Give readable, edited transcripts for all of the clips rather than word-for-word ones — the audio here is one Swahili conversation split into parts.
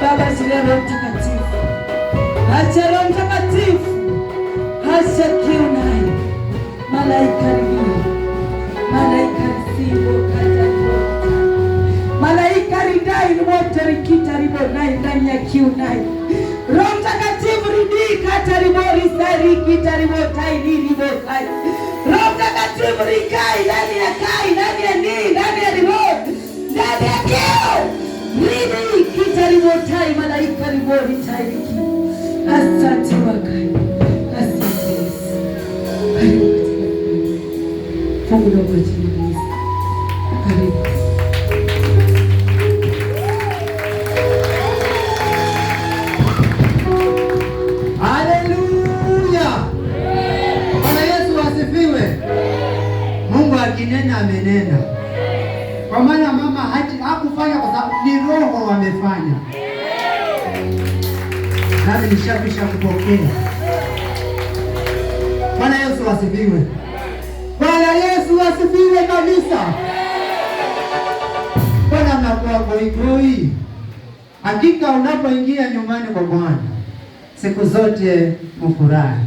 Baba Roho Mtakatifu, acha Roho Mtakatifu, acha kiu naye. Malaika ridhi, malaika risibo kataribo, malaika ridai moto rikitaribo naye ndani ya kiu naye. Roho Mtakatifu ridhi kataribo risari kitaribo tairibo kai. Roho Mtakatifu rikai ndani ya kai, ndani ya nini, ndani ya ribo, ndani ya kiu. Ridhi kitaribotai malaika ribori taiki. Asante wakai, asante Yesu. Karibu fungu la majini. Karibu. Haleluya. Bwana Yesu asifiwe. Mungu akinena amenena. Kwa maana mama hakufanya kwa sababu ni Roho wamefanya. Nami nishapisha kupokea. Bwana Yesu asifiwe. Bwana Yesu asifiwe kabisa. Bwana mnakuwa goigoi. Hakika unapoingia nyumbani kwa Bwana siku zote mfurahi.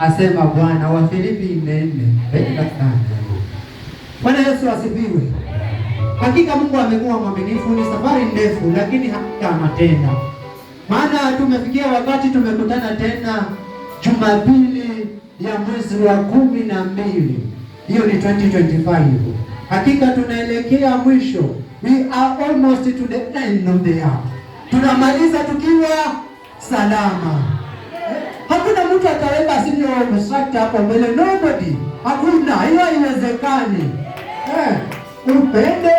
Asema Bwana wa Filipi 4:4. Bwana Yesu asifiwe. Hakika Mungu amekuwa mwaminifu. Ni safari ndefu lakini hakika tena. Maana tumefikia wakati tumekutana tena Jumapili ya mwezi wa 12. Hiyo ni 2025. Hakika tunaelekea mwisho. We are almost to the end of the year. Tunamaliza tukiwa salama. Hakuna mtu ataweka senior constructor hapo mbele, nobody. Hakuna, hiyo haiwezekani. Upende,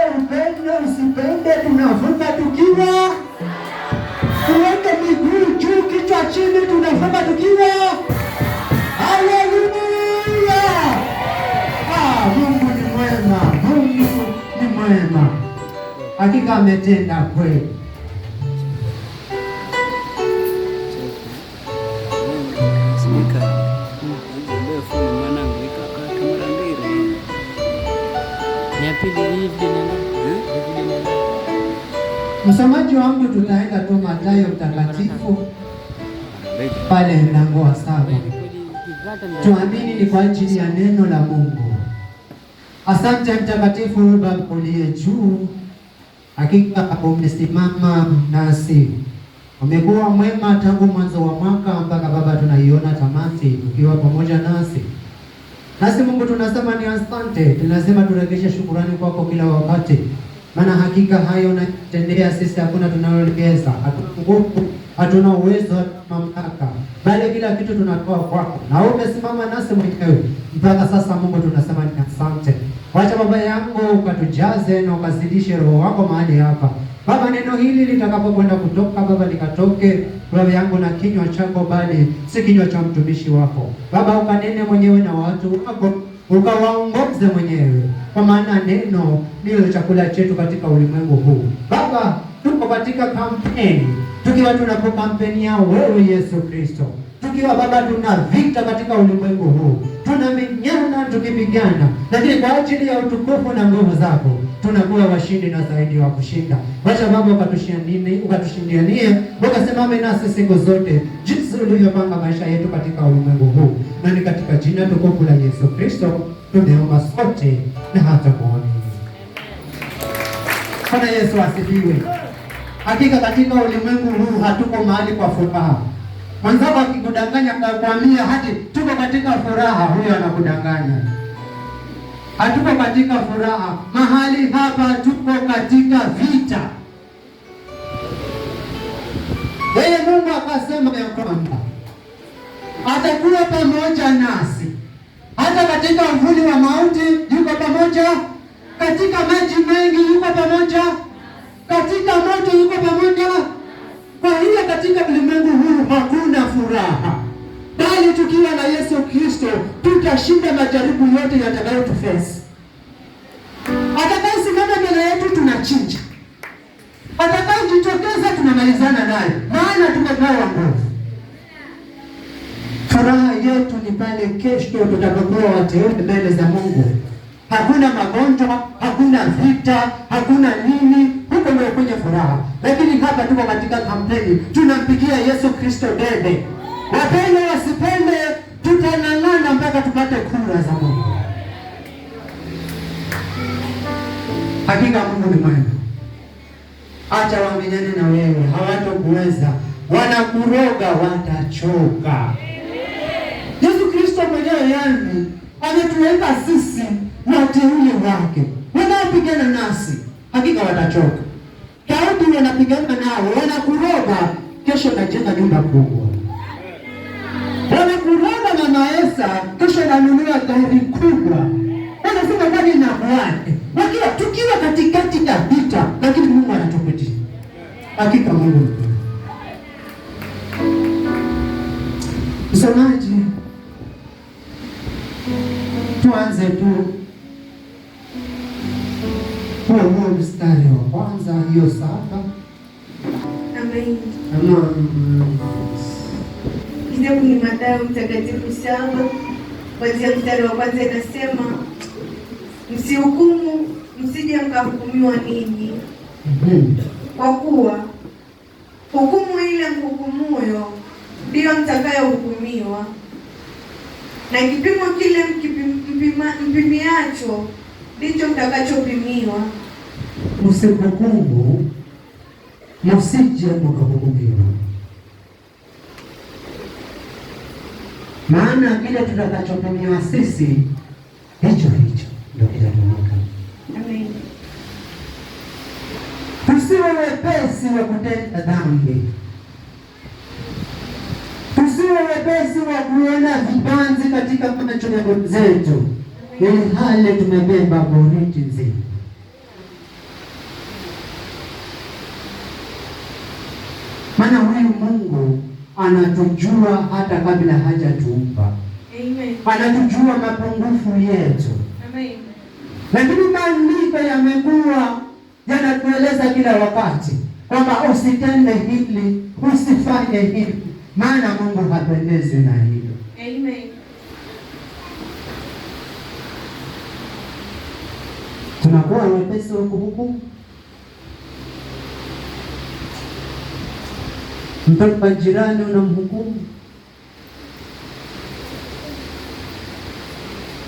usipende, tunavuka tukiwa. Tuweke miguu juu, kichwa chini, tunavuka tukiwa. Haleluya! Mungu ni mwema, Mungu ni mwema. Hakika ametenda kweli. Msomaji wangu tutaenda tu Mathayo mtakatifu pale mlango wa 7. Tuamini ni kwa ajili ya neno la Mungu. Asante mtakatifu Baba uliye juu. Hakika umesimama nasi. Umekuwa mwema tangu mwanzo wa mwaka mpaka Baba tunaiona tamati ukiwa pamoja nasi. Nasi Mungu tunasema ni asante. Tunasema turejeshe shukrani kwako kila wakati. Maana hakika hayo unatendea sisi hakuna tunalolegeza. Hatuna nguvu, hatuna uwezo, mamlaka. Bali kila kitu tunatoa kwako. Na umesimama nasi mwenyewe. Mpaka sasa Mungu tunasema ni asante. Wacha Baba yangu ukatujaze na ukazidishe Roho wako mahali hapa Baba. Neno hili litakapokwenda kutoka Baba, likatoke Baba yangu na kinywa chako, bali si kinywa cha mtumishi wako Baba. Ukanene mwenyewe na watu wako, ukawaongoze mwenyewe, kwa maana neno ndilo chakula chetu katika ulimwengu huu Baba. Tuko katika kampeni, tukiwa tunapokampenia wewe Yesu Kristo, tukiwa Baba tuna vita katika ulimwengu huu, tunamenyana tukipigana, lakini kwa ajili ya utukufu na nguvu zako tunakuwa washindi na zaidi wa kushinda. Wacha Baba ukatushindianie, ukasimame nasi siku zote, jinsi ulivyopanga maisha yetu katika ulimwengu huu, na ni katika jina tukufu la Yesu Kristo tumeomba sote na hata kuamini. Bwana Yesu asifiwe. Hakika katika ulimwengu huu hatuko mahali kwa furaha. Mwanzako akikudanganya akakwambia hadi tuko katika furaha, huyo anakudanganya. Hatuko katika furaha, mahali hapa tuko katika vita. Yeye Mungu akasema ya kwamba atakuwa pamoja nasi, hata katika uvuli wa mauti yuko pamoja, katika maji mengi yuko pamoja, katika moto yuko pamoja. Kwa hiyo katika ulimwengu huu hakuna furaha, bali tukiwa na Yesu Kristo tutashinda majaribu yote yatakayotufesi. Atakayesimama mbele yetu tunachinja, atakayejitokeza tunamalizana naye, maana tumepewa nguvu. Furaha yetu ni pale kesho tutakapokuwa wateule mbele za Mungu. Hakuna magonjwa, hakuna vita, hakuna nini, huko ndio kwenye furaha. Lakini hapa tuko katika kampeni, tunampigia Yesu Kristo debe. Wapende wasipende, tutang'ang'ana mpaka tupate kura za Mungu. Hakika Mungu ni mwema. Acha wamenyane na wewe, hawatakuweza. Wanakuroga, watachoka. Yesu Kristo mwenyewe yani ametuweka sisi wateule wake, wanaopigana nasi hakika watachoka. Daudi wanapigana nao, wanakuroga, kesho najenga nyumba kubwa. Wanakuroga Mama Esa, kesho nanunua gari kubwa. Wanasema kwani na bwana. Wakiwa tukiwa katikati ya vita, lakini Mungu anatupitia. Hakika Mungu ni mwema. Msomaji, tuanze tu huo mstari wa kwanza, hiyo saba. Amen. Kitabu ni Mathayo Mtakatifu 7 kuanzia mstari wa kwanza, inasema msihukumu, msije mkahukumiwa ninyi. Kwa kuwa hukumu ile mhukumuyo ndiyo mtakayohukumiwa, na kipimo kile mpimiacho ndicho mtakachopimiwa. Msihukumu, msije mkahukumiwa, maana kile tutakachopimiwa sisi hicho ndio kitatumika. Amen. Tusiwe wepesi wa kutenda dhambi, tusiwe wepesi wa kuona vibanzi katika macho zetu, ili hali tumebeba boriti nzima. Maana huyu Mungu anatujua hata kabla hajatuumba. Amen. Anatujua mapungufu yetu. Amen. Lakini maandiko yamekuwa yanatueleza kila wakati kwamba usitende hili, usifanye hili, maana Mungu hapendezwi na hilo. Amen. Tunakuwa wepesi wa kuhukumu. Mtoto wa jirani unamhukumu,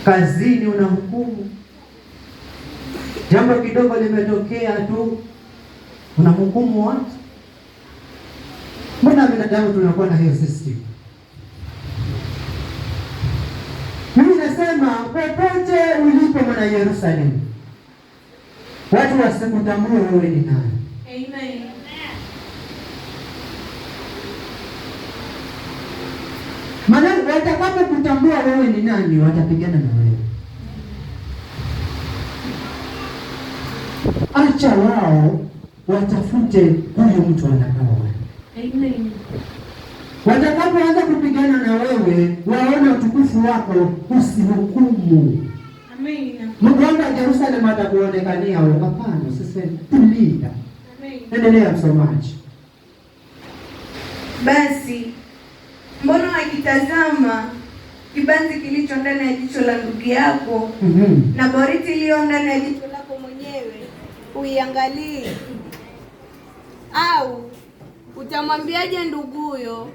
kazini unahukumu, jambo kidogo limetokea tu unamhukumu watu. Mbona binadamu tunakuwa na hiyo system? Mimi nasema popote ulipo mwana Yerusalemu, watu wasikutambue wewe ni nani. Amen. Maana watakapo kutambua wewe ni nani, watapigana na wewe. acha wao watafute huyu mtu anakaa. Amen. Watakapoanza kupigana na wewe, waone utukufu wako, usihukumu. Amen. Mungu wangu Yerusalemu atakuonekania wewe. Hapana, usiseme, tulia. Amen. Endelea msomaji. Basi mbona akitazama kibanzi kilicho ndani ya jicho la ndugu yako na boriti iliyo ndani ya jicho lako mwenyewe uiangalii? Au utamwambiaje nduguyo,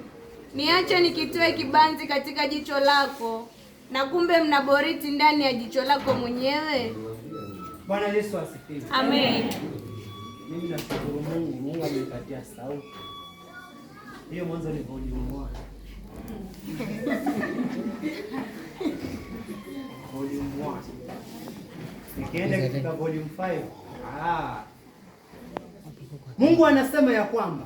niache nikitoe kibanzi katika jicho lako, na kumbe mna boriti ndani ya jicho lako mwenyewe? Bwana Yesu asifiwe. Amen. Mimi nashukuru Mungu amenipatia sauti. Hiyo mwanzo ni volume 1. Volume 1. Nikienda katika volume 5. Mungu anasema ya kwamba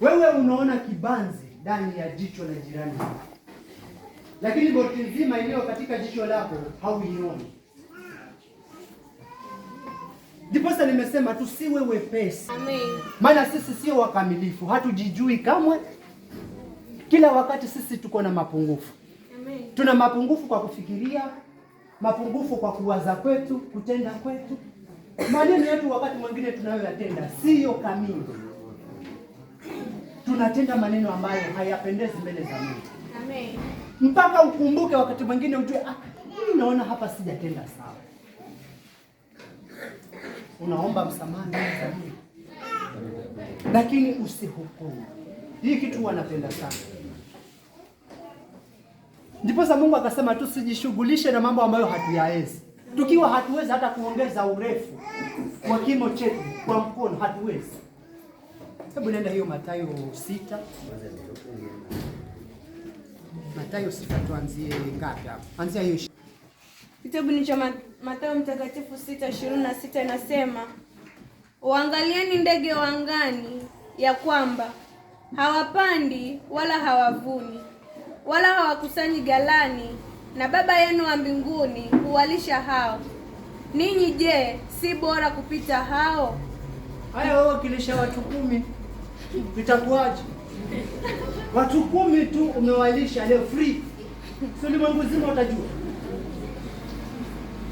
wewe unaona kibanzi ndani ya jicho la jirani, lakini boriti nzima iliyo katika jicho lako hauioni. Ndiposa nimesema tusiwe wepesi. Amen. Maana sisi sio wakamilifu, hatujijui kamwe. Kila wakati sisi tuko na mapungufu. Amen. Tuna mapungufu kwa kufikiria, mapungufu kwa kuwaza kwetu, kutenda kwetu. Maneno yetu wakati mwingine tunayoyatenda sio kamili. Tunatenda maneno ambayo hayapendezi mbele za Mungu. Amen. Mpaka ukumbuke wakati mwingine ujue, mimi naona hapa sijatenda sawa. Unaomba msamaha mbele za Mungu. Lakini usihukumu. Hii kitu huwa napenda sana. Ndiposa Mungu akasema tusijishughulishe na mambo ambayo hatuyawezi. Tukiwa hatuwezi hata kuongeza urefu wa kimo chetu kwa mkono, hatuwezi. Hebu nenda hiyo Mathayo 6. Mathayo 6 tuanzie ngapi hapo? Anzia hiyo. Kitabu ni cha Mathayo Mtakatifu 6:26 inasema, uangalieni ndege wa angani, ya kwamba hawapandi wala hawavuni wala hawakusanyi ghalani, na Baba yenu wa mbinguni huwalisha hao. Ninyi je, si bora kupita hao? Haya, wewe wakilisha watu 10, itakuwaje? Watu 10 tu umewalisha leo free. Sio ulimwengu mzima utajua.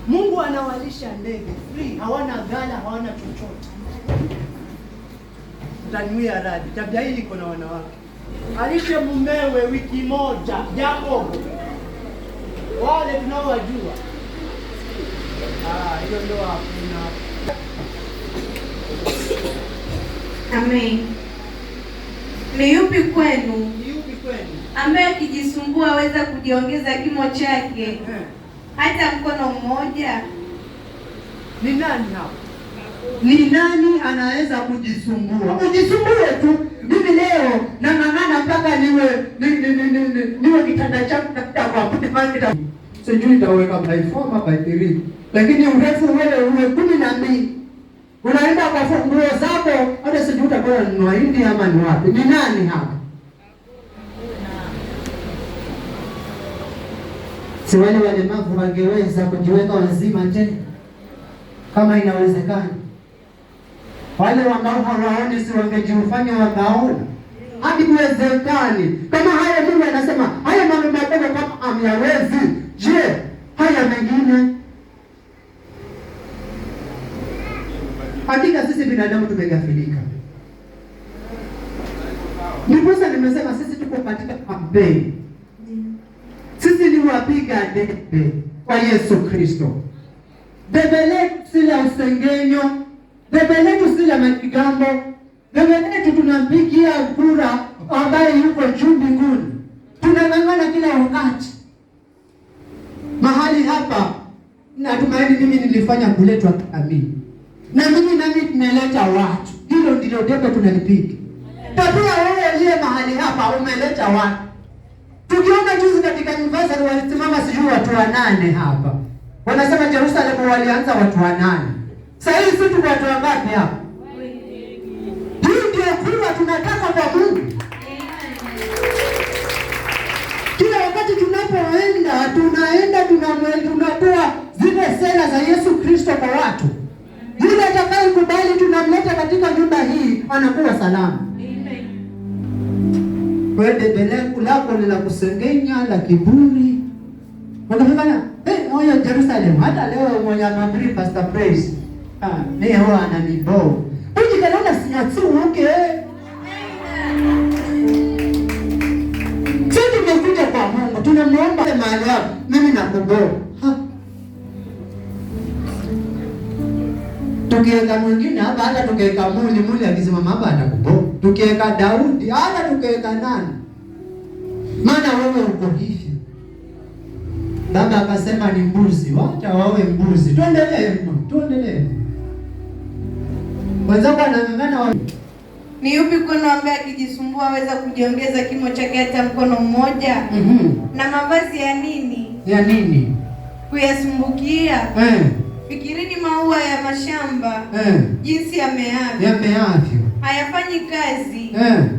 Mungu anawalisha ndege free, hawana ghala, hawana chochote. Utaniwia radhi, tabia hii iko na wanawake. Alishe mumewe wiki moja, Jacob. Wale tunaowajua. Hiyo ndio hakuna. Amen. Ni yupi kwenu ambaye akijisumbua aweza kujiongeza kimo chake hata mkono mmoja? Ni nani hapo? Ni nani anaweza kujisumbua? Ujisumbue tu. Mimi leo nang'ang'ana mpaka niwe kitanda changu tafuta kwa kutimanga. Sijui nitaweka by 4 ama by 3. Lakini urefu wewe uwe 12. Unaenda kwa funguo zako, hata sijui utakuwa ni India ama ni wapi. Ni nani hapa? Si wale walemavu wangeweza kujiweka wazima tena kama inawezekana? Wale ambao hawaoni si wangejifanya wakaona? Hadi kuwezekani. Kama haya Mungu anasema, haya mambo madogo kama amyawezi, je, haya mengine? Hakika sisi binadamu tumegafilika. Ndiposa nimesema sisi tuko katika kampeni. Sisi ni wapiga debe kwa Yesu Kristo. Debe letu si la usengenyo, debe letu si la majigambo, debe letu tunampigia kura ambaye yuko juu mbinguni. Tunang'ang'ana kila wakati. Mahali hapa natumaini mimi nilifanya kuletwa kamili. Na mimi nami tumeleta watu. Hilo ndilo debe tunalipiga. Tabia wewe aliye mahali hapa umeleta watu. Tukiona juzi katika university walisimama sijui watu 8 hapa. Wanasema Jerusalem walianza watu 8. Sasa hivi sisi tuko watu wangapi hapa? Hii ndio kura tunataka kwa Mungu. Kila wakati tunapoenda tunatoa zile sera za Yesu Kristo kwa watu. tukimkubali, tunamleta katika nyumba hii, anakuwa salama. Amen. Wewe debe lako la kusengenya, la kiburi. Unafanya oyo Jerusalem, hata leo mwenye amabri Pastor Praise. Ni huwa ananibo. Uji kana sinyatsu uke. Sisi tumekuja kwa Mungu, tunamuomba mahali hapo, mimi nakubo. Tukiweka mwingine hapa, hata tukiweka muli akisimama hapa atakubo. Tukiweka Daudi, hata tukiweka nani? Maana wewe uko hivi. Baba akasema ni mbuzi, wacha wawe mbuzi. Tuendelee. Wenzako wanang'ang'ana wa... Ni yupi mkono ambaye akijisumbua aweza kujiongeza kimo chake hata mkono mmoja? Na mavazi ya nini? Ya nini? Kuyasumbukia. Fikirini maua ya mashamba. Jinsi yameavyo. Hayafanyi kazi.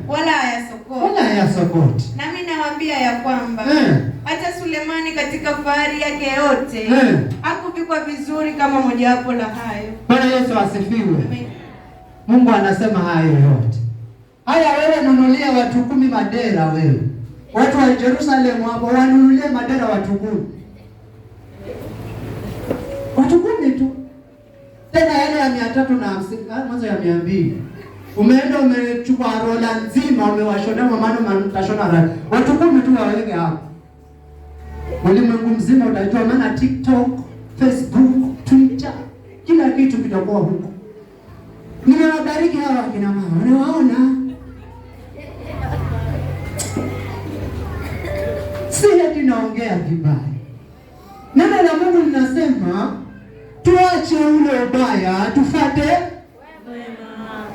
Wala hayasokoti. Nami nawaambia ya kwamba hata Sulemani katika fahari yake yote hakuvikwa vizuri kama mojawapo la hayo. Bwana Yesu asifiwe. Amen. Mungu anasema hayo yote. Haya, wewe nunulia watu 10 madera wewe. Watu wa Jerusalem hapo wanunulie madera watu 10. Watu 10 tu. Tena yale ya 350, mwanzo ya 200. Umeenda umechukua rola nzima umewashona maana mtashona rada. Watu 10 tu waweke hapo. Ulimwengu mzima utajua, maana TikTok, Facebook, Twitter, kila kitu kitakuwa huko. Nimewabariki hawa kina mama. Unawaona? Si eti naongea vibaya. Neno la Mungu linasema tuache ule ubaya, tufuate wema.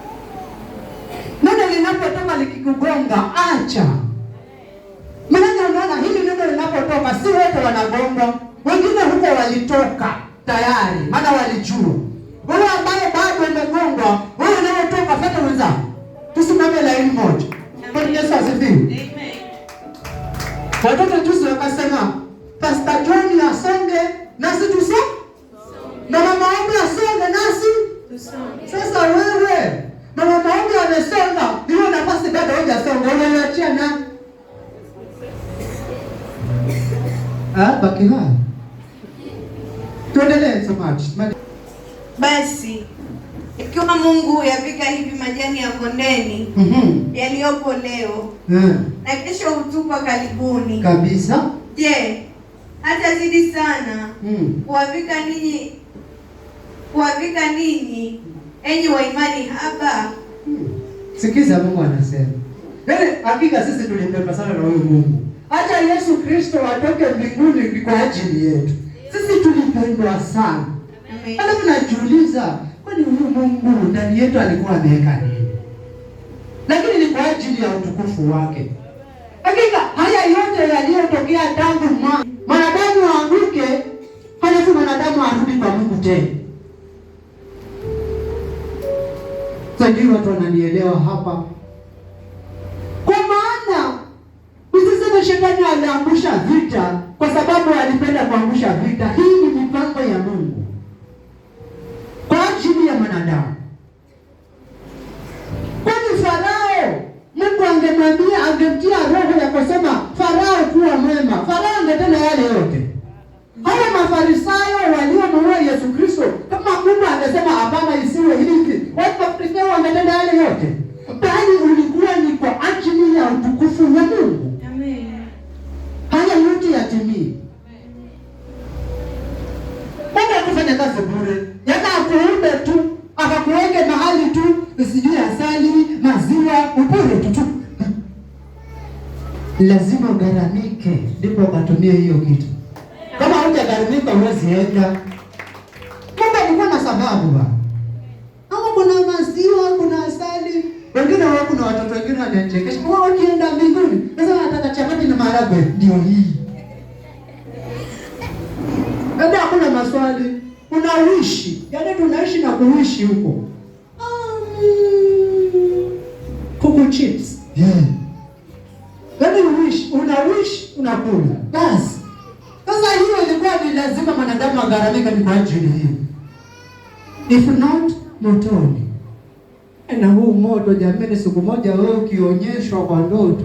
Neno linapotoka likikugonga, acha. Maana unaona hili neno linapotoka si wote wanagonga. Wengine huko walitoka tayari, maana walijua. Wale ambao bado wamegongwa, wale wanaotoka fata wenzao. Tusimame laini moja. Bwana Yesu asifiwe. Amen. Watoto juzi wakasema Pastor John asonge nasi tusonge. Na mama wangu asonge nasi tusonge. Sasa wewe na mama wangu amesonga, hiyo nafasi bado hujasonga, unaniachia nani? Baki nayo. Tuendelee somaji. Basi ikiwa Mungu yapika hivi majani ya kondeni yaliyopo leo na kesho hutupa karibuni kabisa, je, hata zidi sana kuwavika ninyi enyi wa imani haba? Sikiza, Mungu anasema hakika sisi tulimpenda sana na huyu Mungu. Hata Yesu Kristo atoke mbinguni kwa ajili yetu. Sisi tulipendwa sana. Alafu najiuliza, kwani huyu Mungu ndani yetu alikuwa ameweka nini? Lakini ni kwa ajili ya utukufu wake. Hakika haya yote yaliyotokea tangu mwanadamu aanguke, halafu mwanadamu arudi kwa Mungu tena. Sasa watu wananielewa hapa. Kwa maana usiseme shetani aliangusha vita kwa sababu alipenda kuangusha vita. Hii ni mipango ya Mungu kwa ajili ya mwanadamu. Kwani Farao, Mungu angemwambia, angemtia roho ya kusema Farao kuwa mwema, Farao angetenda yale yote. Haya Mafarisayo waliomuua Yesu Kristo, kama Mungu angesema hapana isiwe hivi, Mafarisayo wangetenda yale yote. Bali ulikuwa ni kwa ajili ya utukufu wa Mungu. Amen. Haya yote yatimie. Bwana kufanya kazi bure. Yana akuumbe tu, akakuweke mahali tu, usijue asali, maziwa, upure tu. Lazima ugharamike ndipo ukatumie hiyo kitu. Kama hujagharamika huwezi enda. Mungu alikuwa na sababu ba. Kama kuna maziwa, kuna asali, wengine wao kuna watoto wengine wanachekesha. Wao wakienda mbinguni, sasa wanataka chapati na maharagwe, ndio hii. Ndio hakuna maswali. Unaishi, yaani tunaishi na kuishi huko. Kuku chips. Yaani unawish unakula. Basi. Sasa hiyo ilikuwa ni lazima mwanadamu agharamike ni kwa ajili hiyo. If not, motoni. Na huu moto jamani, siku moja wewe ukionyeshwa kwa ndoto,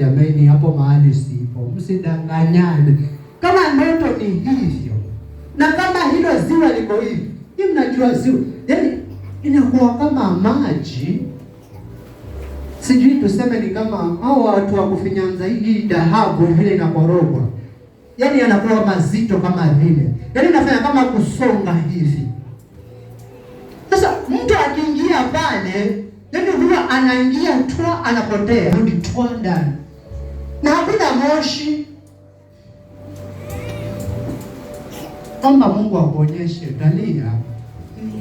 jamani, hapo mahali sipo, msidanganyane. Kama ndoto ni hivyo na kama hilo ziwa liko hivi, mnajua ziwa yaani inakuwa kama maji, sijui tuseme ni kama hao watu wa kufinyanza hii dhahabu vile inakorogwa, yaani yanakuwa mazito kama vile, yaani inafanya kama kusonga hivi. Sasa mtu akiingia pale, yaani huwa anaingia twa anapotea, rudi twa ndani, na hakuna moshi. Omba Mungu akuonyeshe. Dalia,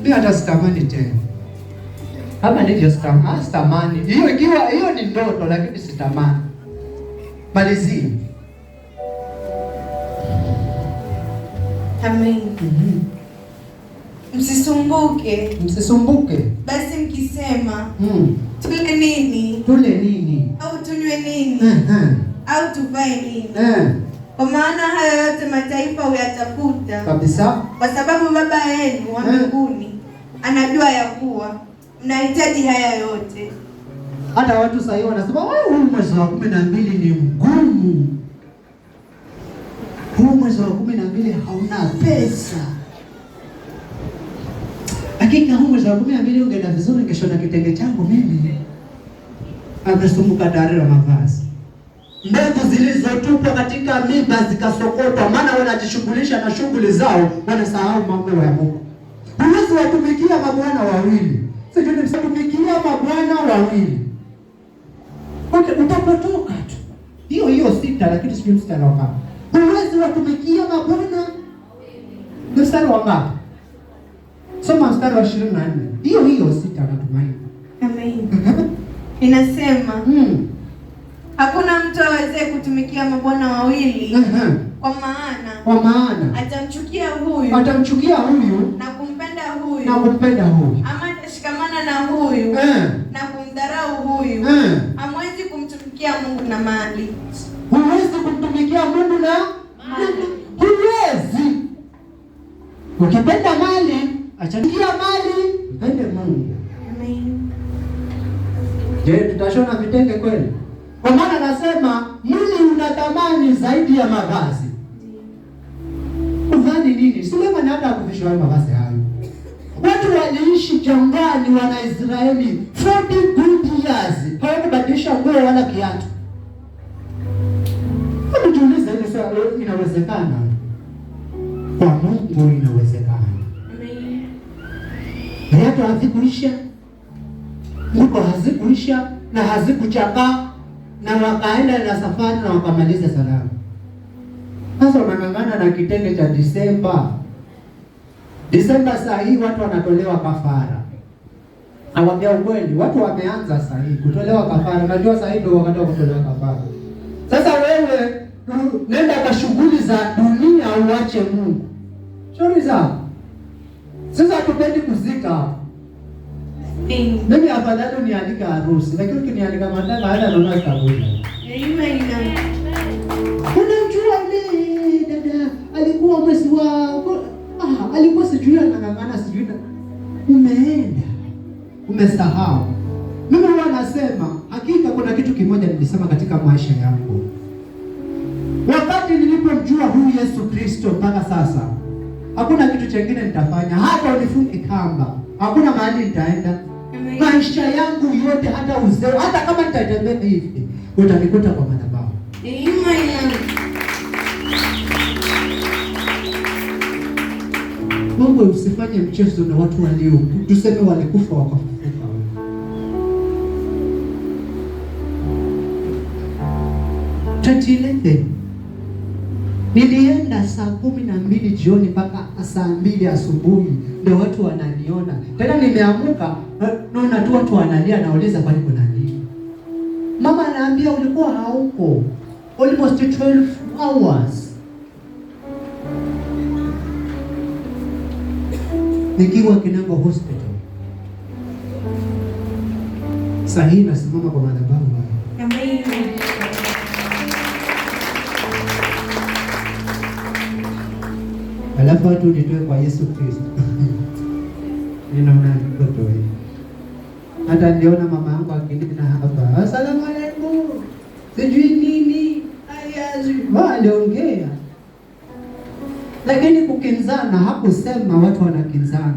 mimi hata sitamani tena. Hapa ndivyo sitamani. Hiyo ni ndoto, lakini sitamani. Malizia. Amen. Msisumbuke. Basi mkisema tule nini? Au tunywe nini? Au tuvae nini? Kwa maana hayo yote mataifa huyatafuta kabisa, kwa sababu Baba yenu wa mbinguni anajua ya kuwa mnahitaji haya yote. Hata watu sasa hivi wanasema huu mwezi wa 12 ni mgumu, huu mwezi wa 12 hauna pesa. Hakika huu mwezi wa 12 ungeenda vizuri, ngeshona kitenge changu mimi. Amesumbuka dare la mavazi. Mbegu zilizotupwa katika miba zikasokotwa, maana wanajishughulisha na shughuli zao, wanasahau mambo ya Mungu. Huwezi watumikia mabwana wawili. Sijui msitumikia mabwana wawili. Okay, utapotoka tu. Hiyo sita, lakini sijui mstari wa ngapi. Huwezi watumikia mabwana. Mstari wa ngapi? Soma mstari wa 24. Hiyo sita natumaini. Amen. Inasema hakuna mtu aweze kutumikia mabwana wawili, kwa maana atamchukia huyu na kumpenda huyu, ama atashikamana na huyu na kumdharau huyu. Hamwezi kumtumikia Mungu na mali. Huwezi kumtumikia Mungu na mali. Huwezi. Ukipenda mali, achania mali, mpende Mungu. Amen. Je, tutashona vitenge kweli? Kwa maana nasema mwili una thamani zaidi ya mavazi. Uvani nini? Sulemani hata hakuvishwa mavazi hayo. Watu waliishi jangwani, wana Israeli 40 good years, hawakubadilisha nguo wala kiatu. Unajiuliza ile swali, inawezekana? Kwa Mungu inawezekana. Amen. Viatu havikuisha, nguo hazikuisha na hazikuchakaa, na wakaenda na safari na wakamaliza salama. Sasa wanang'ang'ana na kitenge cha Disemba saa hii watu wanatolewa kafara. Nawaambia ukweli, watu wameanza saa hii kutolewa kafara. Najua saa hii ndio wakati wa kutolewa kafara. Sasa wewe nenda kwa shughuli za dunia, uache Mungu. Shauri zako. Sasa hatupendi kuzika. Mimi afadhali niandika harusi, lakini ukiniandika matanga hata naona kaburi. Amen. Unajua ni dada alikuwa mwezi wa alikuwa sijui anang'ang'ana sijui umeenda umesahau. Mimi huwa nasema hakika kuna kitu kimoja nilisema katika maisha yangu. Wakati nilipomjua huyu Yesu Kristo mpaka sasa, hakuna kitu kingine nitafanya, hata unifunge kamba, hakuna mahali nitaenda. Maisha yangu yote, hata uzee, hata kama nitatembea hivi, utanikuta kwa madhabahu. Amen. Mungu, usifanye mchezo na watu walio, tuseme walikufa wakafufuka. Tutilete. Nilienda saa 12 jioni mpaka saa 2 asubuhi ndio watu wananiona. Tena nimeamuka naona tu watu wanalia, nauliza kwani kuna nini? Mama anaambia ulikuwa hauko almost 12 hours. Nikiwa Kinango Hospital. Sasa hii nasimama kwa madhabahu. Amen. Alafu watu nitoe kwa Yesu Kristo. ninaona mtoto hii. Hata niliona mama yangu akinena hapa, asalamu alaykum, sijui nini, aliongea, lakini kukinzana hakusema watu wanakinzana.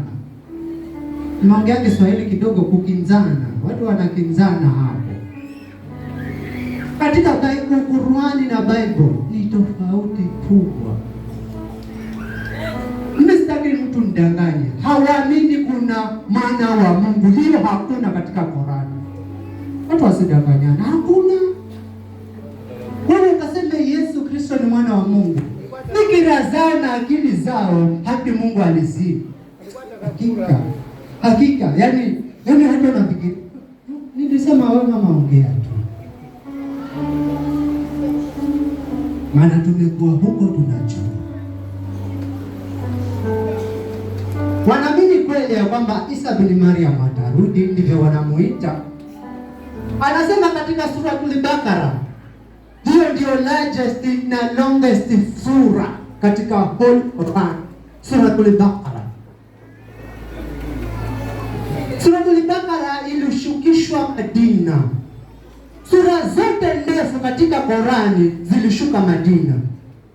Nimeongea Kiswahili kidogo, kukinzana, watu wanakinzana hapo. Katika Qur'ani na Bible ni tofauti kubwa. Msitaki mtu mdanganye, hawaamini kuna mwana wa Mungu. Hiyo hakuna katika Qur'ani. Watu wasidanganyana, hakuna. Wewe ukasema Yesu Kristo ni mwana wa Mungu, nikirazana akili zao hadi Mungu alizidi. Hakika, yani hata unafikiri. Nilisema wewe mama ongea tu. Maana tumekuwa huko tunajua. Wanaamini kweli ya kwamba Isa bin Maryam atarudi, ndivyo wanamuita. Anasema katika sura Al-Baqara, hiyo ndio largest na longest sura katika whole Quran, sura Al-Baqara. Sura Al-Baqara ilishukishwa Madina. Sura zote ndefu katika Qurani zilishuka Madina,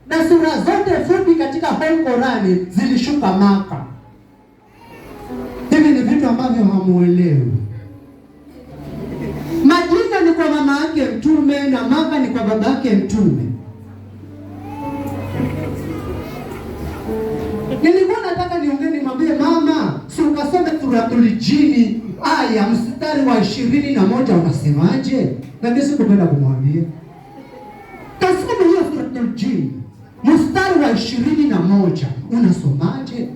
na sura zote fupi katika whole Qurani zilishuka Maka. Hivi ni vitu ambavyo hamuelewi. Madina ni kwa mama yake Mtume na Maka ni kwa baba yake Mtume. Nilikuwa nataka niongee nimwambie mama, si ukasome Suratul Jini aya mstari wa 21 unasemaje? Na kesi kupenda kumwambia. Kasome hiyo Suratul Jini mstari wa 21 unasomaje?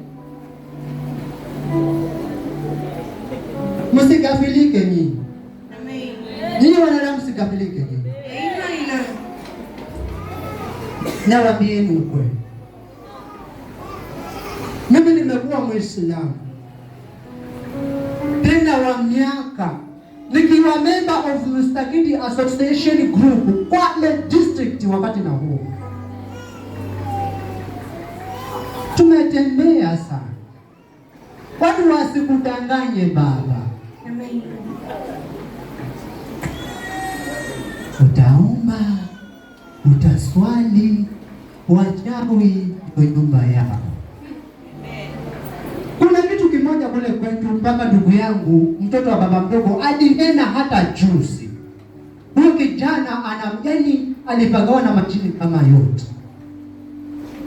Msikafilike nyinyi. Nyinyi wanadamu msikafilike nyinyi. Na waambieni ukweli. Mimi nimekuwa Muislamu tena wa miaka, nikiwa member of Mustakidi Association Group Kwale District. Wakati na huo tumetembea sana. Watu wasikudanganye baba. Utaomba, utaswali, wachawi kwa nyumba yao. Kuna kitu kimoja kule kwetu, mpaka ndugu yangu mtoto wa baba mdogo alinena hata juzi. Huyo kijana alipagawa na majini kama yote.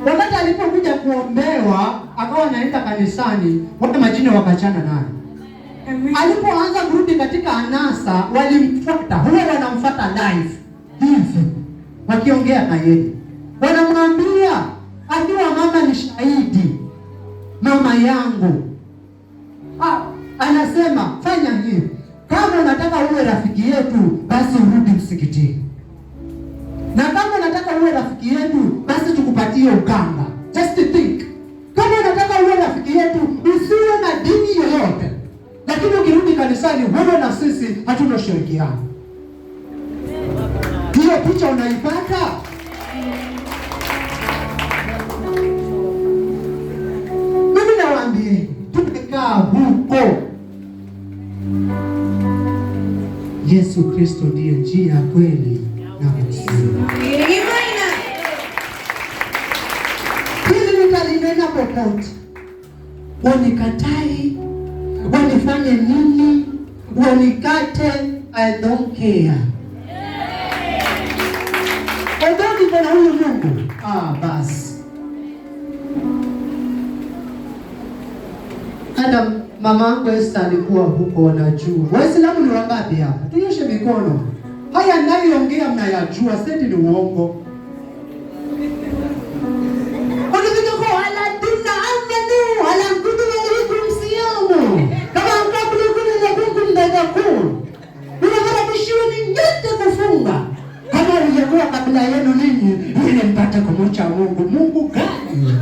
Wakati alipokuja kuombewa, akawa anaenda kanisani, wale majini wakachana naye. Alipoanza kurudi katika anasa, walimfuata, huwa wanamfuata live hivi, wakiongea na yeye. Wanamwambia akiwa mama ni shahidi, mama yangu. Anasema fanya hivi, kama unataka uwe rafiki yetu basi urudi msikitini, na kama unataka uwe rafiki yetu basi tukupatie uganga. Just think, kama unataka uwe rafiki yetu usiwe na dini yoyote, lakini ukirudi kanisani wewe na sisi hatuna ushirikiano. Hiyo picha unaipata? Mimi nawaambia tumekaa huko. Yesu Kristo ndiye njia, kweli na uzima. Hili nitalinena popote, wanikatai, wanifanye nini, wanikate, I don't care. Odoni kuna huyu Mungu. Basi. Hata mama yangu Esther alikuwa huko, wanajua. Waislamu ni wangapi hapa? Tunyoshe mikono. Haya ninayoongea mnayajua, seti ni uongo. Ukifika kwa aladina amanu ala kutubu kumsiyamu kama mkabili kuna ndagaku. Unakaribishiwa ni nyote kufunga. Kama uliyokuwa kabla yenu ninyi ili mpate kumcha Mungu. Mungu gani?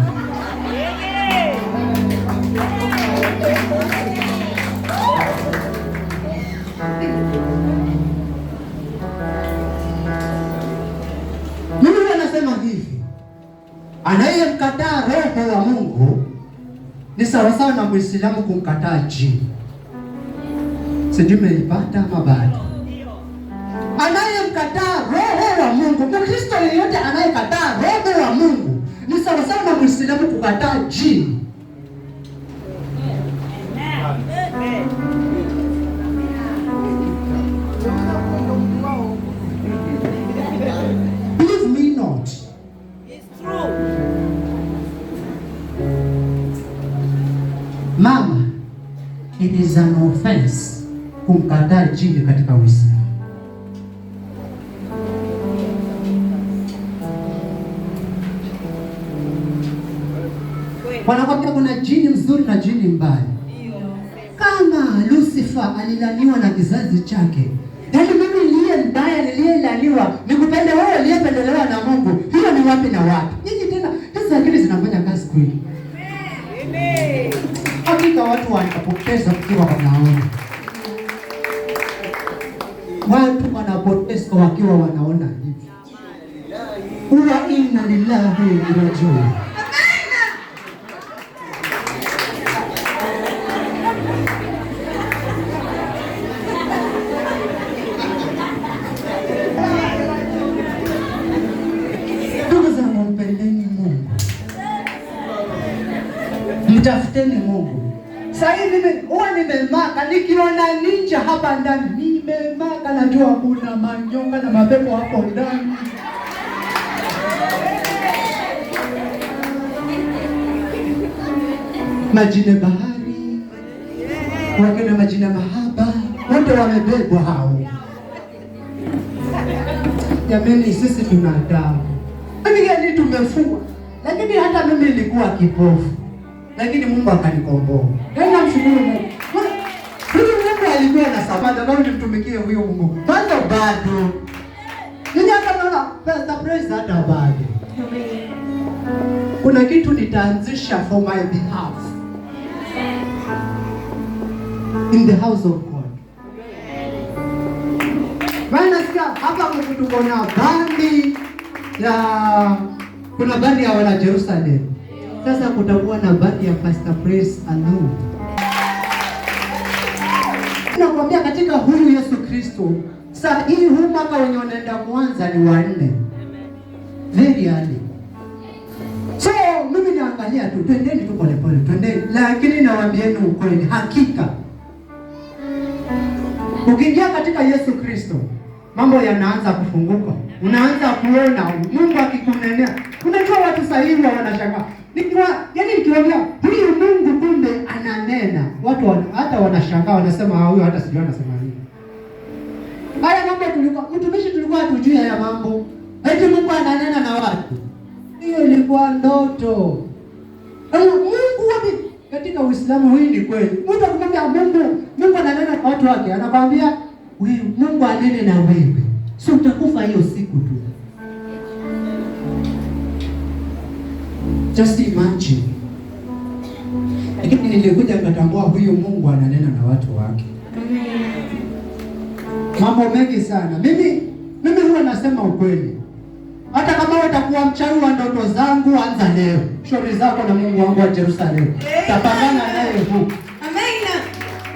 Mungu anasema hivi, anayemkataa roho wa Mungu ni sawasawa na Muislamu kumkataa jini. Sijui umeipata ama bado? Anayemkataa roho wa Mungu, Mkristo yeyote anayekataa roho wa Mungu ni sawasawa na Muislamu kukataa jini. Believe me not. It's true. Mama, it is an offense kumkataa jini katika Uislamu. Wanakwambia kuna jini mzuri na jini mbaya. Kama Lucifer alilaniwa na kizazi chake, yaani mimi niliye mbaya niliyelaniwa nikupende wewe uliyependelewa na Mungu, hiyo ni wapi na wapi? Nyinyi tena hizo akili zinafanya kazi kweli? Hakika watu wanapoteza wakiwa wanaona. Watu wanapoteza wakiwa wanaona hivi. Wa inna lillahi wa inna ilaihi rajiun. Mtafuteni Mungu. Sasa hivi huwa nimemaka nikiona ninja hapa ndani. Nimemaka najua kuna manyoka na mapepo hapo ndani. Majini bahari, wakina majini mahaba, wote wamebebwa hao. Jamani, sisi tunadamu. Mimi tumefungwa. Lakini hata mimi nilikuwa kipofu. Lakini Mungu akanikomboa. Namshukuru Mungu. Huyu Mungu alikuwa na sababu ambao nimtumikie huyo Mungu. Bado bado. Nini hata naona Pastor Praise hata bado. Kuna kitu nitaanzisha for my behalf. In the house of God. Maana sikia hapa tuko na bandi ya kuna bandi ya wana Jerusalem. Sasa kutakuwa na bandi ya Pastor Praise alone. Nakwambia katika huyu Yesu Kristo, sasa hii huu mwaka wenye unaenda kuanza ni wa 4. Very early. So mimi naangalia tu, twendeni tu pole pole, twendeni. Lakini nawaambieni ukweli, hakika ukiingia katika Yesu Kristo, mambo yanaanza kufunguka. Unaanza kuona Mungu akikunenea. Unajua watu sasa hivi wanashangaa. Nikiwaambia huyu Mungu kumbe ananena, watu hata wanashangaa, wanasema huyu hata sijui anasema nini. Haya mambo tulikuwa hatujui haya mambo. Eti Mungu ananena na watu. Hiyo ilikuwa ndoto. Mungu wapi katika Uislamu hii ni kweli. Mtu akamwambia Mungu ananena kwa watu wake, anakuambia wewe Mungu anene na wewe. Sio utakufa hiyo siku tu. Just imagine. Lakini nilikuja nikatambua huyu Mungu ananena na watu wake. Mambo mengi sana. Mimi huwa nasema ukweli. Hata kama utakuwa mchawi wa ndoto zangu, anza leo. Shauri zako na Mungu wangu wa Jerusalem. Tapangana naye huko. Amen.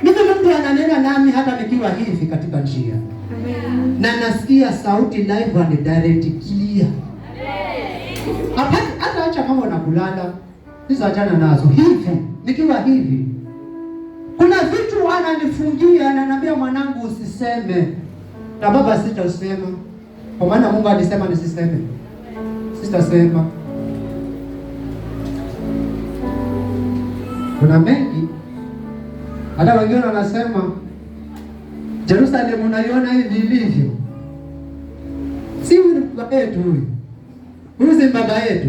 Mimi Mungu ananena nami hata nikiwa hivi katika njia. Amen. Na nasikia sauti live and direct clear. Hata acha mambo na kulala. Hizo achana nazo. Hivi, nikiwa hivi. Kuna vitu ananifungia, ananiambia mwanangu usiseme. Na baba sitasema. Kwa maana Mungu alisema nisiseme. Sitasema. Kuna mengi. Hata wengine wanasema Jerusalem unaiona hivi ilivyo. Si huyu baba yetu huyu. Huyu si baba yetu.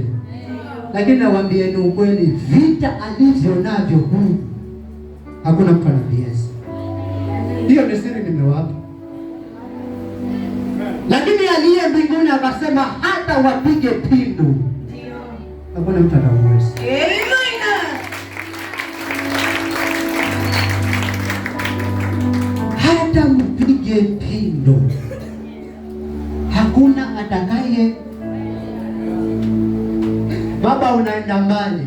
Lakini nawaambieni ukweli, vita alivyo navyo huyu hakuna mtu anaviweza. Hiyo ni siri nimewapa. Lakini aliye mbinguni akasema hata wapige pindu. Hakuna mtu anaweza. Hata mpige pindu. Hakuna atakaye. Baba unaenda mbali.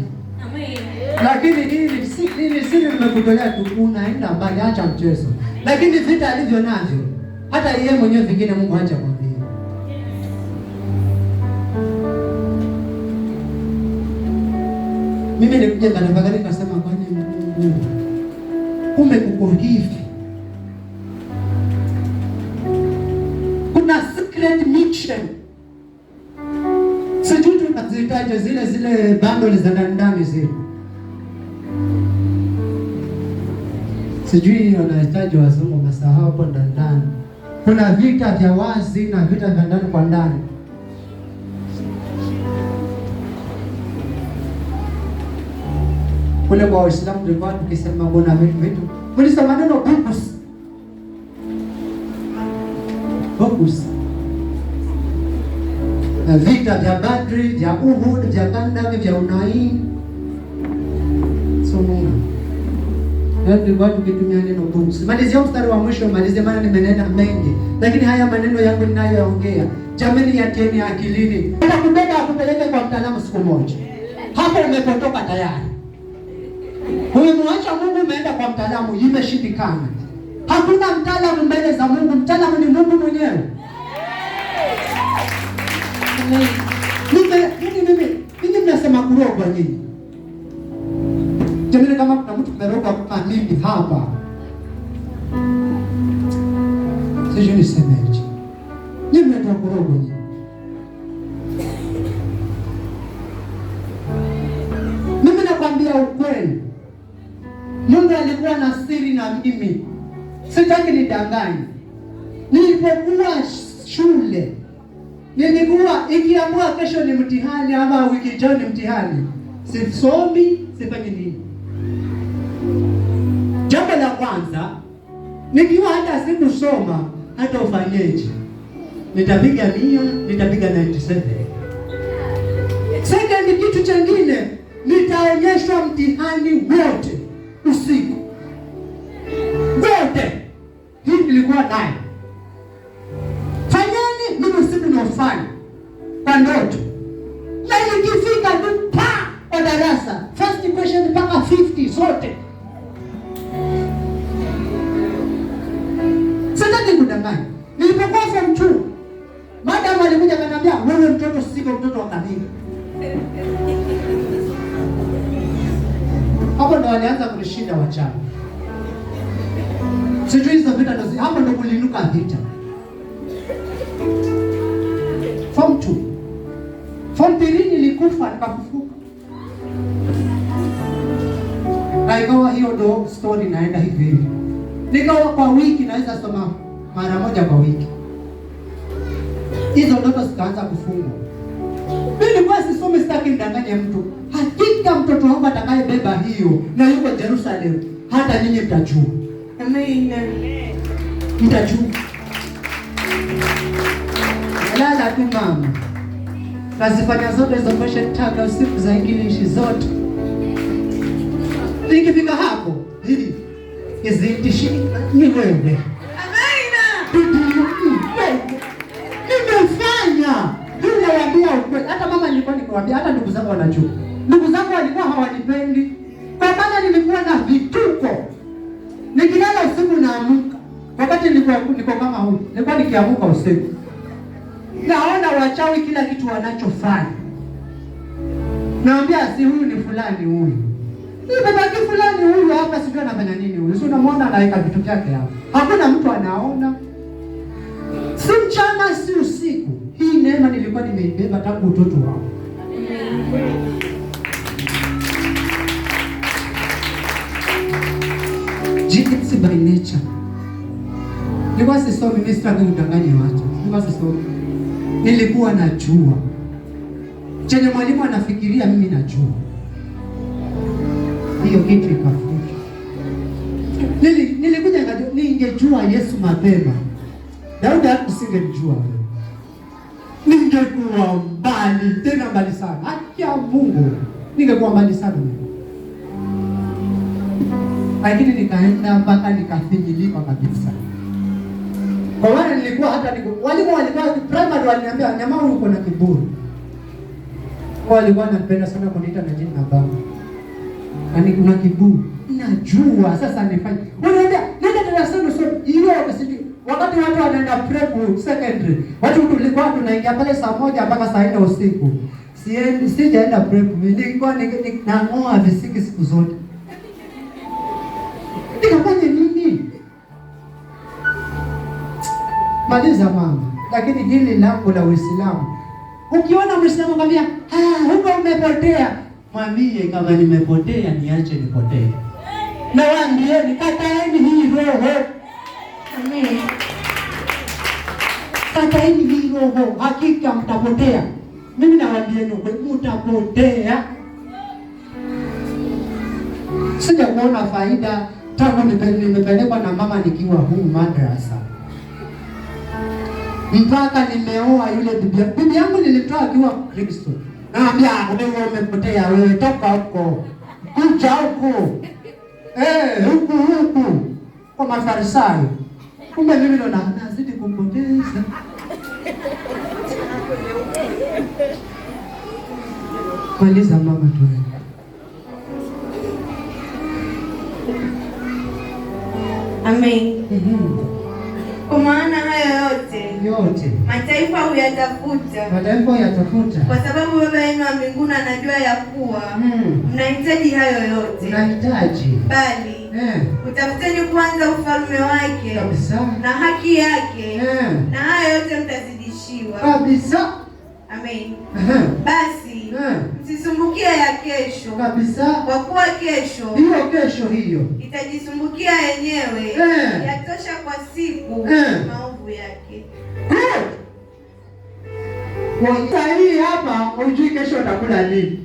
Lakini hili si Ni siri nimekutolea tu, unaenda mbali, acha mchezo. Lakini vita alivyo navyo, hata yeye mwenyewe vingine Mungu acha mwambie. Mimi nilikuja kanafakari nikasema kwani Mungu kumbe kuko hivi. Kuna secret mission. Sijui tunazitaja zile bundles za ndani zile. Sijui wanahitaji wazungu masahau hapo ndani. Kuna vita vya wazi na vita vya ndani kwa ndani. Kule kwa Waislamu tulikuwa tukisema mbona vitu. Mlisema neno focus. Na vita vya Badri, vya Uhud, vya Khandaq, vya Hunain. So Mungu. Ndio tulikuwa tukitumia neno focus. Malizia mstari wa mwisho, malizia maana nimenena mengi. Lakini haya maneno yangu ninayoongea, jamani yatieni akilini. Nitakubeba akupeleke kwa mtaalamu siku moja. Hapo umepotoka tayari. Umemwacha Mungu umeenda kwa mtaalamu, imeshindikana. Hakuna mtaalamu mbele za Mungu, mtaalamu ni Mungu mwenyewe. Mimi mnasema kurogwa nyinyi. Jamani kama kuna mtu kumerogwa kama mimi hapa. Sijui nisemeje. Nyinyi mnataka kurogwa nyinyi. Mimi nakwambia ukweli. Mungu alikuwa na siri na mimi. Sitaki nidanganye. Nilipokuwa shule, nilikuwa ikiamua kesho ni mtihani ama wiki ijayo ni mtihani, sisomi, sifanyi nini. Jambo la kwanza, nikiwa hata sikusoma, hata ufanyeje, nitapiga 100, nitapiga 97. Second, kitu chengine, nitaonyeshwa mtihani wote usiku wote. Hii nilikuwa nayo. Fanyeni mimi siku nofanya kwa ndoto, na nikifika tu kwa darasa first question mpaka 50 zote. Sasa nikudanganya. Nilipokuwa form 2, madam alikuja akaniambia, wewe mtoto siko mtoto wa kanisa. Hapo ndo walianza kunishinda wachawi. Sijui hizo vita ndo hapo ndo kulinuka vita. Form 2. Form 3 nilikufa nikafufuka. Ikawa hiyo ndo story naenda hivi hivi. Nikawa kwa wiki naweza soma mara moja kwa wiki. Hizo ndoto zikaanza kufungwa. Mimi nilikuwa sisomi, sitaki mdanganye mtu. Hakika mtoto wangu atakayebeba hiyo na yuko Jerusalem, hata nyinyi mtajua. Amen. Mtajua. Lala tu mama. Nazifanya zote hizo question tag usiku za English zote. Nikifika hapo, hii izitishi ni wewe. Amina. Nimefanya. Niliwaambia ukweli. Hata mama nilikuwa nikiwaambia, hata ndugu zangu wanajua. Ndugu zangu walikuwa hawanipendi. Kwa maana nilikuwa na vituko. Nikilala usiku naamka. Wakati niko kama huyu, nilikuwa nikiamka usiku. Naona wachawi kila kitu wanachofanya. Naambia si huyu ni fulani huyu. Ni babaki fulani huyu hapa, sijui anafanya nini huyu. Si unamwona anaweka vitu vyake hapa. Hakuna mtu anaona. Si mchana si usiku. Hii neema nilikuwa nimeibeba tangu utoto wangu. Jesus by nature. Nilikuwa sisomi, mimi sitaki kudanganya watu. Nilikuwa sisomi. Nilikuwa najua. Chenye mwalimu anafikiria mimi najua. Hiyo kitu ikafuta. Nilikuja ningejua Yesu mapema, Daudi hakusingejua. Ningekuwa mbali, tena mbali sana. Acha Mungu, ningekuwa mbali sana. Lakini nikaenda mpaka nikafinyilika kabisa. Kwa maana nilikuwa hata walimu walikuwa primary waliniambia nyama huyu uko na kiburi. Kwa walikuwa wanapenda sana kuniita na jina la baba. Yaani kuna kiburi. nishajua sasa nifanye. Unaenda nenda darasani usome. Hiyo wakati watu wanaenda prep secondary. Watu tulikuwa tunaingia pale saa 1 mpaka saa 4 usiku. Sijaenda prep. Nilikuwa nang'oa visiki siku zote. Nikafanya nini? Maliza mama. Lakini hili langu la Uislamu. Ukiona Muislamu kwambia, huko umepotea. Mwambie kama nimepotea niache nipotee. Na waambieni kataeni hii roho. Amen. Kataeni hii roho, hakika mtapotea. Mimi nawaambieni mtapotea. Sija kuona faida tangu nimepelekwa na mama nikiwa huu madrasa. Mpaka nimeoa yule bibi yangu nilimtoa akiwa Kristo. Naambia wewe umepotea, wewe toka huko. Kuja huko. Huku. Kwa Mafarisayo. Kumbe mimi ndo nazidi kupoteza. Maliza mama tu. Amen. Kwa maana hayo yote mataifa huyatafuta, kwa sababu Baba yenu wa mbinguni anajua ya kuwa mnahitaji hayo yote. Bali utafuteni kwanza ufalme wake kabisa, na haki yake na hayo yote mtazidishiwa kabisa. Amen. Basi msisumbukie ya kesho kabisa, kwa kuwa kesho hiyo itajisumbukia yenyewe. Yatosha kwa siku maovu yake. Kwa hii hapa hujui kesho utakula nini.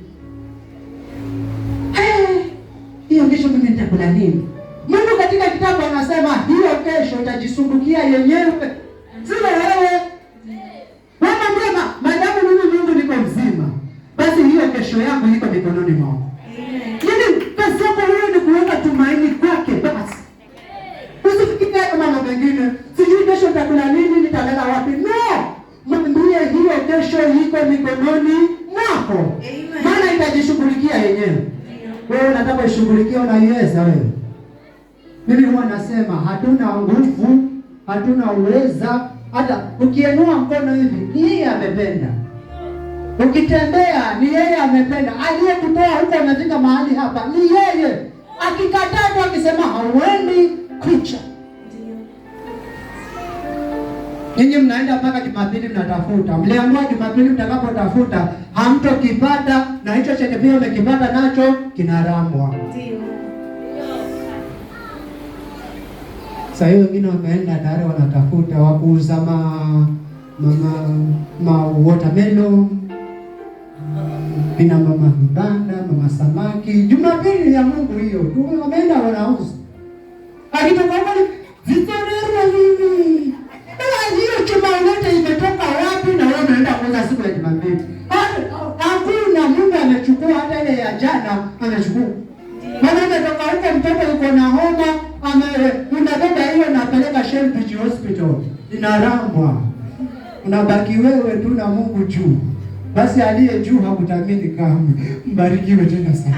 Hiyo kesho mimi nitakula nini? Mungu katika kitabu anasema hiyo kesho itajisumbukia yenyewe. Sio wewe. Mama mwema, maadamu mimi Mungu niko mzima, basi hiyo kesho yako iko mikononi mwako. Yaani kazi yako wewe ni kuweka tumaini kwake basi. Usifikirie kama mambo mengine. Sijui kesho nitakula nini, nitalala wapi. No! Mwambie hiyo kesho iko mikononi mwako. Maana itajishughulikia yenyewe. Wewe unataka ishughulikie, unaiweza wewe. Mimi huwa nasema hatuna nguvu, hatuna uweza. Hata ukiinua mkono hivi, ni yeye amependa. Ukitembea, ni yeye amependa. Aliyekutoa huko umefika mahali hapa, ni yeye. Akikataa tu akisema hauendi, kucha. Ninyi mnaenda mpaka Jumapili mnatafuta. Mliambiwa Jumapili mtakapotafuta hamtokipata, na hicho chenye pia umekipata nacho kinaramwa. Sasa hiyo wengine wameenda tayari wanatafuta wakuuza watermelon, bina mama vibanda, mama samaki. Jumapili ya Mungu hiyo. Tu wameenda wanauza. Akitoka hapo vitorero nini? Hiyo chuma yote imetoka wapi na wewe unaenda kuuza siku ya Jumapili? Hakuna, Mungu amechukua hata ile ya jana amechukua. Maana umetoka huko mtoto yuko na homa, unabeba hiyo napeleka Shepherd Hospital. Inarambwa. Unabaki wewe tu na Mungu juu. Basi aliye juu hakutamini kamwe. Mbarikiwe tena sana.